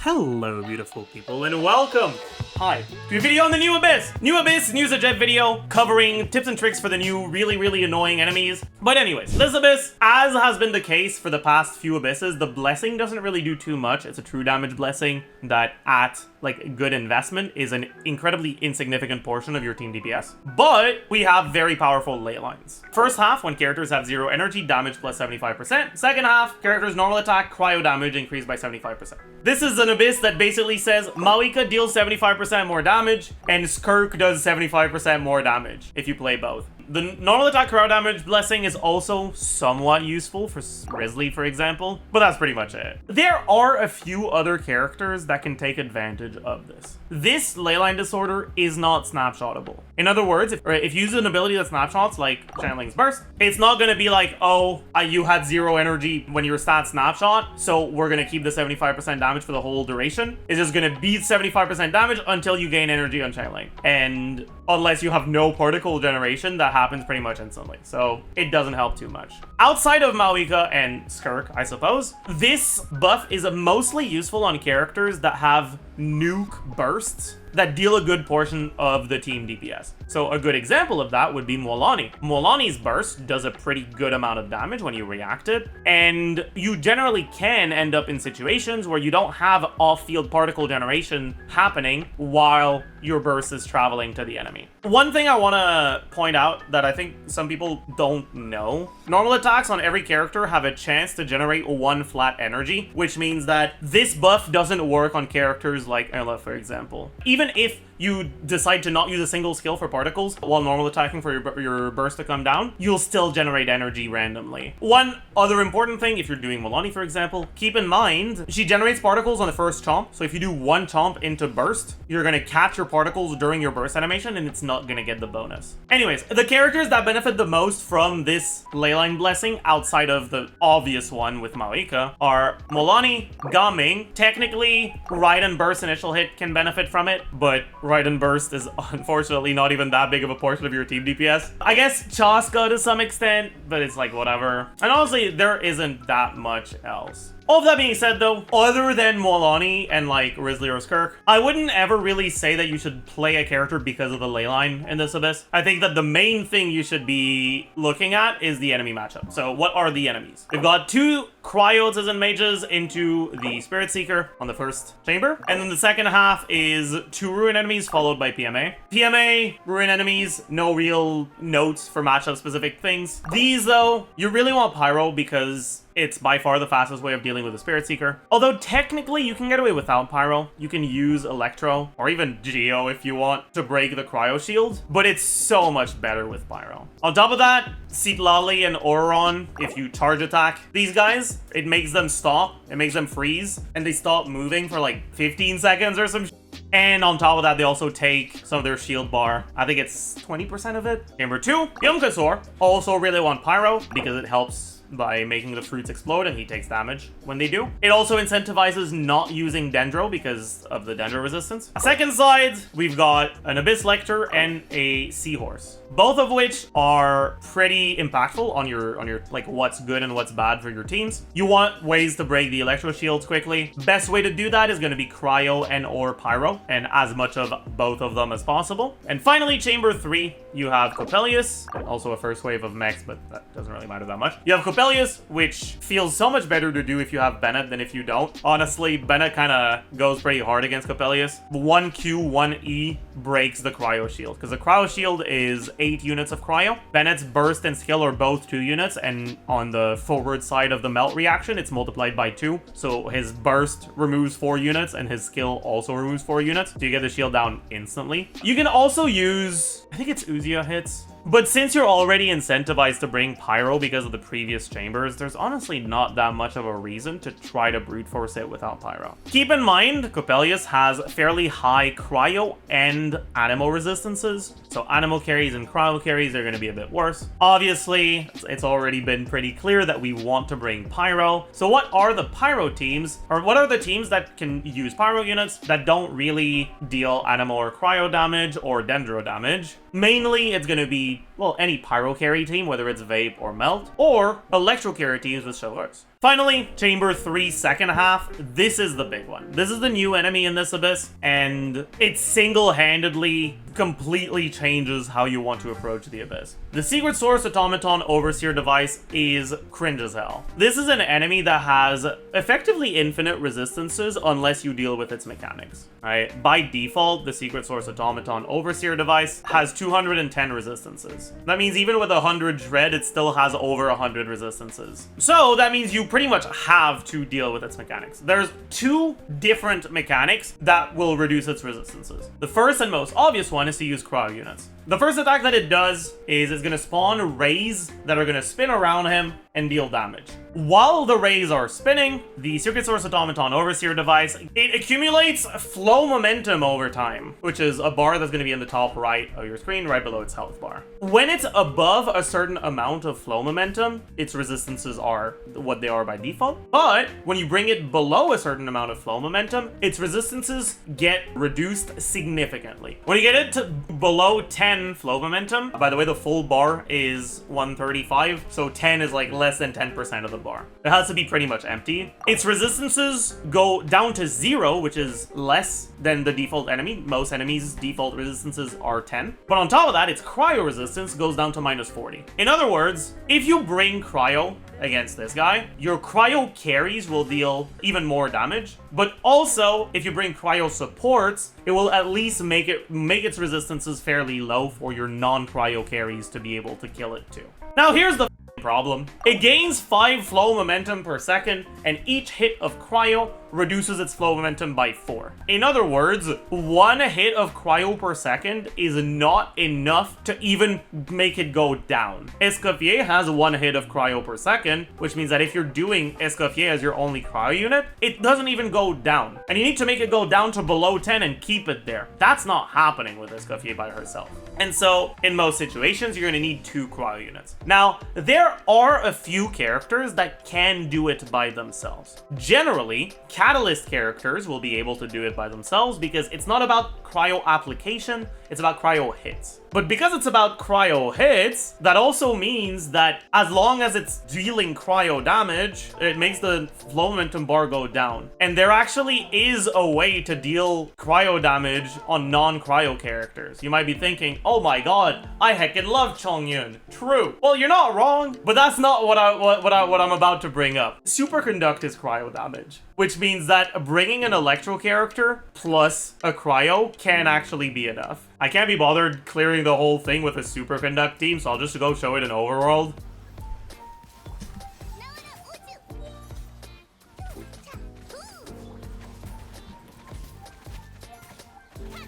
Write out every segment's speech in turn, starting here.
Hello, beautiful people, and welcome! Hi, to a video on the New Abyss! New Abyss News a Jet video covering tips and tricks for the new really annoying enemies. But anyways, this Abyss, as has been the case for the past few Abysses, the blessing doesn't really do too much. It's a true damage blessing that at like good investment is an incredibly insignificant portion of your team DPS. But we have very powerful ley lines. First half, when characters have 0 energy, damage plus 75%. Second half, characters normal attack, cryo damage increased by 75%. This is an Abyss that basically says Mawika deals 75% more damage and Skirk does 75% more damage if you play both. The normal attack cryo damage blessing is also somewhat useful for Grizzly, for example, but that's pretty much it. There are a few other characters that can take advantage of this. This Leyline disorder is not snapshotable. In other words, if you use an ability that snapshots, like Channeling's Burst, it's not going to be like, oh, you had 0 energy when your stat snapshot, so we're going to keep the 75% damage for the whole duration. It's just going to beat 75% damage until you gain energy on Channeling. And unless you have no particle generation, that happens pretty much instantly. So it doesn't help too much. Outside of Mawika and Skirk, I suppose, this buff is mostly useful on characters that have nuke bursts that deal a good portion of the team DPS. So a good example of that would be Mualani. Mualani's burst does a pretty good amount of damage when you react it, and you generally can end up in situations where you don't have off-field particle generation happening while your burst is traveling to the enemy. One thing I want to point out that I think some people don't know, normal attacks on every character have a chance to generate 1 flat energy, which means that this buff doesn't work on characters like Ella, for example. Even if you decide to not use a single skill for particles while normal attacking for your burst to come down, you'll still generate energy randomly. One other important thing, if you're doing Mualani, for example, keep in mind, she generates particles on the first chomp, so if you do 1 chomp into burst, you're going to catch your particles during your burst animation, and it's not going to get the bonus. Anyways, the characters that benefit the most from this Leyline blessing, outside of the obvious one with Mawika, are Mualani, Gaming. Technically, Raiden Burst initial hit can benefit from it, but Raiden Burst is unfortunately not even that big of a portion of your team DPS. I guess Chaska to some extent, but it's like whatever. And honestly, there isn't that much else. All of that being said though, other than Mualani and like Grizzly or Skirk, I wouldn't ever really say that you should play a character because of the Leyline in this Abyss. I think that the main thing you should be looking at is the enemy matchup. So what are the enemies? We've got 2 Cryo and mages into the Spirit Seeker on the first chamber, and then the second half is 2 Ruin enemies followed by PMA. PMA, Ruin enemies, no real notes for matchup specific things. These though, you really want Pyro because it's by far the fastest way of dealing with a Spirit Seeker. Although technically you can get away without Pyro. You can use Electro or even Geo if you want to break the Cryo Shield, but it's so much better with Pyro. On top of that, Citlali and Auron, if you charge attack these guys, it makes them stop, it makes them freeze, and they stop moving for like 15 seconds or some And on top of that, they also take some of their shield bar. I think it's 20% of it. Chamber 2, Yumkasor. Also really want Pyro because it helps by making the fruits explode, and he takes damage when they do. It also incentivizes not using Dendro because of the Dendro resistance. Second side, we've got an Abyss Lecter and a Seahorse, both of which are pretty impactful on your like what's good and what's bad for your teams. You want ways to break the Electro Shields quickly. Best way to do that is going to be Cryo and or Pyro, and as much of both of them as possible. And finally, Chamber 3, you have Coppelius, also a first wave of mechs, but that doesn't really matter that much. You have Coppelius, which feels so much better to do if you have Bennett than if you don't. Honestly, Bennett kind of goes pretty hard against Coppelius. 1Q, 1E breaks the Cryo Shield, because the Cryo Shield is 8 units of Cryo. Bennett's Burst and Skill are both 2 units, and on the forward side of the Melt reaction, it's multiplied by 2. So his Burst removes 4 units, and his Skill also removes 4 units. So you get the shield down instantly. You can also use, I think it's Uzia hits. But since you're already incentivized to bring Pyro because of the previous chambers, there's honestly not that much of a reason to try to brute force it without Pyro. Keep in mind, Coppelius has fairly high Cryo and Animo resistances, so Animo carries and Cryo carries are going to be a bit worse. Obviously, it's already been pretty clear that we want to bring Pyro. So what are the Pyro teams, or what are the teams that can use Pyro units that don't really deal Animo or Cryo damage or Dendro damage? Mainly, it's going to be, well, any Pyro carry team, whether it's Vape or Melt, or Electro carry teams with Chivalrous. Finally, Chamber 3 second half. This is the big one. This is the new enemy in this abyss, and it single-handedly completely changes how you want to approach the abyss. The Secret Source Automaton Overseer device is cringe as hell. This is an enemy that has effectively infinite resistances unless you deal with its mechanics, right? By default, the Secret Source Automaton Overseer device has 210 resistances. That means even with 100 Dread, it still has over 100 resistances. So that means you pretty much have to deal with its mechanics. There's two different mechanics that will reduce its resistances. The first and most obvious one is to use cryo units. The first attack that it does is it's going to spawn rays that are going to spin around him and deal damage. While the rays are spinning, the Secret Source Automaton Overseer device, it accumulates flow momentum over time, which is a bar that's going to be in the top right of your screen, right below its health bar. When it's above a certain amount of flow momentum, its resistances are what they are by default. But when you bring it below a certain amount of flow momentum, its resistances get reduced significantly. When you get it to below 10 flow momentum, by the way, the full bar is 135, so 10 is like less than 10% of the bar. It has to be pretty much empty. Its resistances go down to 0, which is less than the default enemy. Most enemies' default resistances are 10. But on top of that, its cryo resistance goes down to minus 40. In other words, if you bring cryo against this guy, your cryo carries will deal even more damage. But also, if you bring cryo supports, it will at least make its resistances fairly low for your non-cryo carries to be able to kill it too. Now here's the problem. It gains 5 flow momentum per second, and each hit of cryo reduces its flow momentum by 4. In other words, 1 hit of cryo per second is not enough to even make it go down. Escoffier has 1 hit of cryo per second, which means that if you're doing Escoffier as your only cryo unit, it doesn't even go down. And you need to make it go down to below 10 and keep it there. That's not happening with Escoffier by herself. And so, in most situations, you're going to need 2 cryo units. Now, there are a few characters that can do it by themselves. Generally, Catalyst characters will be able to do it by themselves because it's not about cryo application, it's about cryo hits. But because it's about cryo hits, that also means that as long as it's dealing cryo damage, it makes the flow momentum bar go down. And there actually is a way to deal cryo damage on non-cryo characters. You might be thinking, oh my god, I heckin' love Chongyun. True. Well, you're not wrong, but that's not what I'm about to bring up. Superconduct is cryo damage, which means that bringing an electro character plus a cryo can actually be enough. I can't be bothered clearing the whole thing with a Superconduct team, so I'll just go show it in Overworld.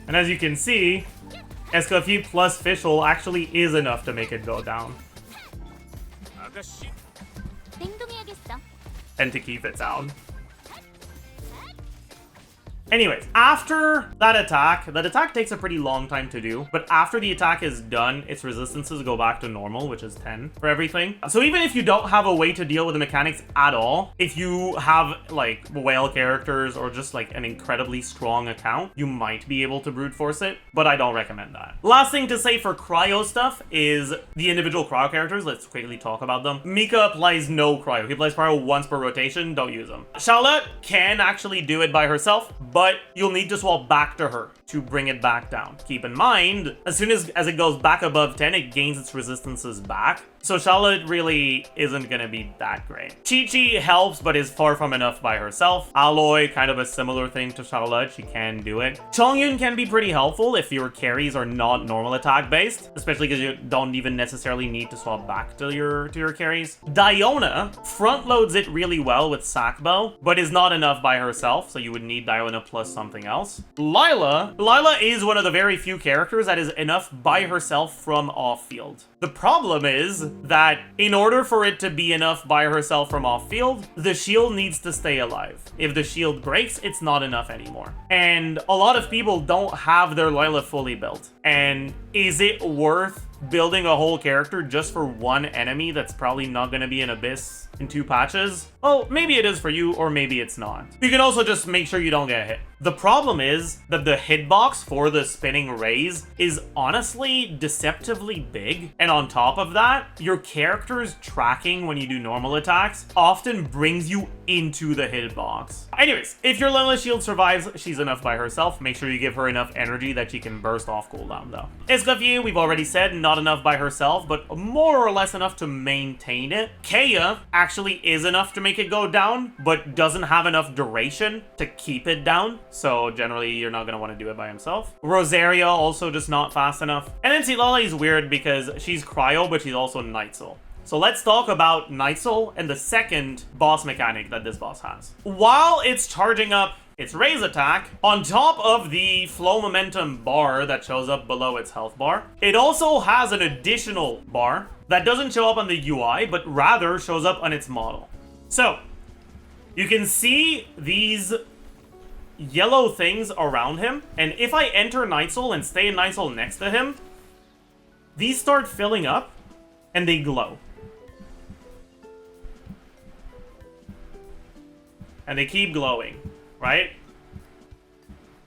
And as you can see, Escoffier plus Fischl actually is enough to make it go down. And to keep it down. Anyways, after that attack takes a pretty long time to do, but after the attack is done, its resistances go back to normal, which is 10 for everything. So even if you don't have a way to deal with the mechanics at all, if you have like whale characters or just like an incredibly strong account, you might be able to brute force it, but I don't recommend that. Last thing to say for cryo stuff is the individual cryo characters. Let's quickly talk about them. Mika applies no cryo. He applies cryo once per rotation. Don't use them. Charlotte can actually do it by herself, but you'll need to swap back to her to bring it back down. Keep in mind, as soon as it goes back above 10, it gains its resistances back. So Charlotte really isn't gonna be that great. Chi-Chi helps, but is far from enough by herself. Aloy, kind of a similar thing to Charlotte, she can do it. Chongyun can be pretty helpful if your carries are not normal attack based, especially because you don't even necessarily need to swap back to your carries. Diona front loads it really well with Sackbow, but is not enough by herself, so you would need Diona plus something else. Lila is one of the very few characters that is enough by herself from off-field. The problem is that in order for it to be enough by herself from off-field, the shield needs to stay alive. If the shield breaks, it's not enough anymore. And a lot of people don't have their Lila fully built. And is it worth building a whole character just for one enemy that's probably not going to be an Abyss in 2 patches? Well, maybe it is for you, or maybe it's not. You can also just make sure you don't get hit. The problem is that the hitbox for the spinning rays is honestly deceptively big, and And on top of that, your character's tracking when you do normal attacks often brings you into the hitbox. Anyways, if your Limitless Shield survives, she's enough by herself. Make sure you give her enough energy that she can burst off cooldown though. Iskafyu, we've already said, not enough by herself, but more or less enough to maintain it. Kaya actually is enough to make it go down, but doesn't have enough duration to keep it down. So generally, you're not gonna want to do it by himself. Rosaria also just not fast enough. And then Leyline is weird because she's cryo, but she's also Nightsoul. So let's talk about Nightsoul and the second boss mechanic that this boss has. While it's charging up its raise attack, on top of the flow momentum bar that shows up below its health bar, it also has an additional bar that doesn't show up on the UI, but rather shows up on its model. So you can see these yellow things around him, and if I enter Nightsoul and stay in Nightsoul next to him, these start filling up and they glow. And they keep glowing, right?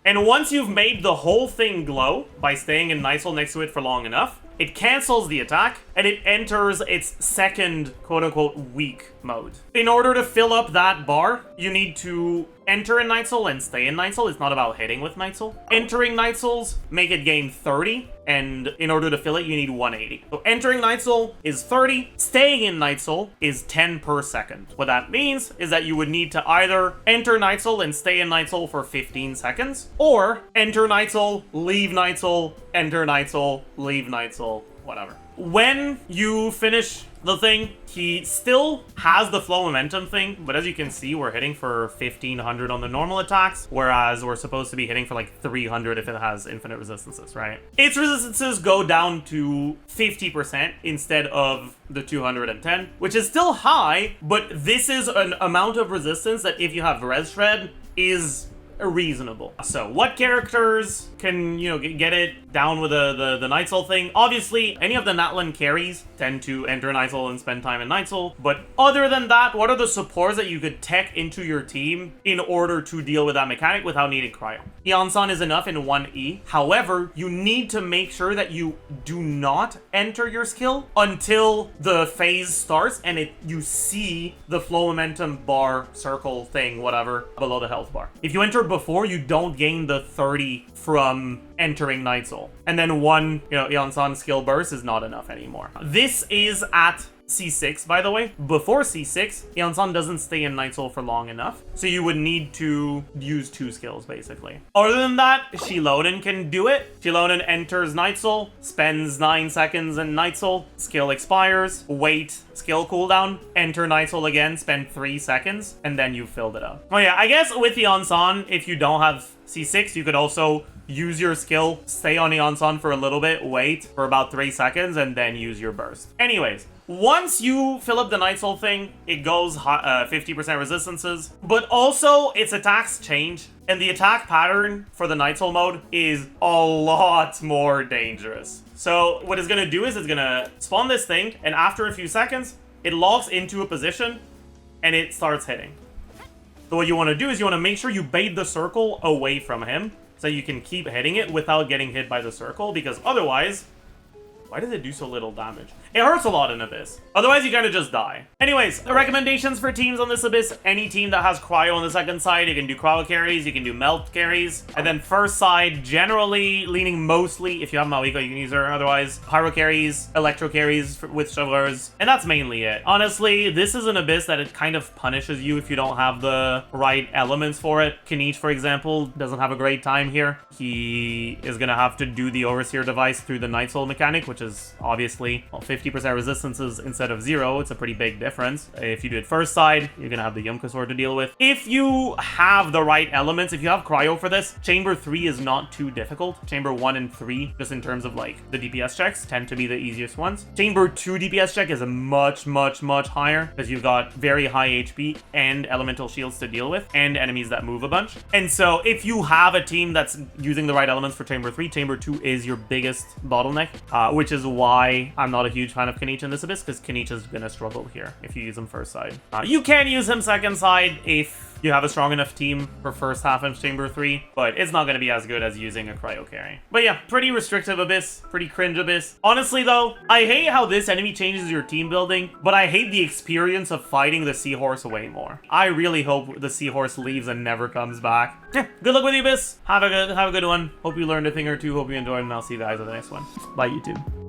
And once you've made the whole thing glow by staying in Nightsoul next to it for long enough, it cancels the attack and it enters its second quote-unquote weak mode. In order to fill up that bar, you need to enter in Nightsoul and stay in Nightsoul. It's not about hitting with Nightsoul. Entering Nightsouls make it gain 30, and in order to fill it, you need 180. So entering Nightsoul is 30, staying in Nightsoul is 10 per second. What that means is that you would need to either enter Nightsoul and stay in Nightsoul for 15 seconds, or enter Nightsoul, leave Nightsoul, enter Nightsoul, leave Nightsoul, whatever. When you finish the thing, he still has the flow momentum thing, but as you can see, we're hitting for 1500 on the normal attacks, whereas we're supposed to be hitting for like 300 if it has infinite resistances, right? Its resistances go down to 50% instead of the 210, which is still high, but this is an amount of resistance that if you have Res Shred is reasonable. So what characters can, you know, get it down with the Nightsoul thing? Obviously, any of the Natlan carries tend to enter Nightsoul and spend time in Nightsoul, but other than that, what are the supports that you could tech into your team in order to deal with that mechanic without needing cryo? Eon-san is enough in 1E. However, you need to make sure that you do not enter your skill until the phase starts and you see the flow momentum bar, circle thing, whatever, below the health bar. If you enter before, you don't gain the 30 from entering Nightsoul. And then one, you know, Eon-san skill burst is not enough anymore. This is at C6, by the way. Before C6, Eon-san doesn't stay in Nightsoul for long enough, so you would need to use 2 skills, basically. Other than that, Shiloden can do it. Shiloden enters Nightsoul, spends 9 seconds in Nightsoul, skill expires, wait, skill cooldown, enter Nightsoul again, spend 3 seconds, and then you've filled it up. Oh yeah, I guess with Eon-san, if you don't have C6, you could also use your skill, stay on Eon-san for a little bit, wait for about 3 seconds, and then use your burst. Anyways, once you fill up the Nightsoul thing, it goes 50% resistances, but also its attacks change, and the attack pattern for the Nightsoul mode is a lot more dangerous. So what it's going to do is it's going to spawn this thing, and after a few seconds, it locks into a position, and it starts hitting. So what you want to do is you want to make sure you bait the circle away from him, so you can keep hitting it without getting hit by the circle, because otherwise, why does it do so little damage? It hurts a lot in Abyss. Otherwise, you kind of just die. Anyways, the recommendations for teams on this Abyss: any team that has cryo on the second side, you can do cryo carries, you can do melt carries. And then first side, generally leaning mostly, if you have Mawiko, you can use her. Otherwise, pyro carries, electro carries with shovelers. And that's mainly it. Honestly, this is an Abyss that it kind of punishes you if you don't have the right elements for it. Kinich, for example, doesn't have a great time here. He is going to have to do the Overseer device through the Nightsoul mechanic, which is obviously, well, 50% resistances instead of 0. It's a pretty big difference. If you do it first side, you're gonna have the Yumka sword to deal with. If you have the right elements, if you have cryo for this, chamber 3 is not too difficult. Chamber 1 and 3, just in terms of like the DPS checks, tend to be the easiest ones. Chamber 2 DPS check is a much higher, because you've got very high HP and elemental shields to deal with, and enemies that move a bunch. And so if you have a team that's using the right elements for chamber 3, chamber 2 is your biggest bottleneck, which is why I'm not a huge fan of Kinich in this Abyss, because Kinich is gonna struggle here if you use him first side. You can use him second side if you have a strong enough team for first half of Chamber 3, but it's not going to be as good as using a cryo carry. But yeah, pretty restrictive Abyss, pretty cringe Abyss. Honestly though, I hate how this enemy changes your team building, but I hate the experience of fighting the Seahorse way more. I really hope the Seahorse leaves and never comes back. Yeah, good luck with the Abyss. Have a good one. Hope you learned a thing or two. Hope you enjoyed, and I'll see you guys on the next one. Bye, YouTube.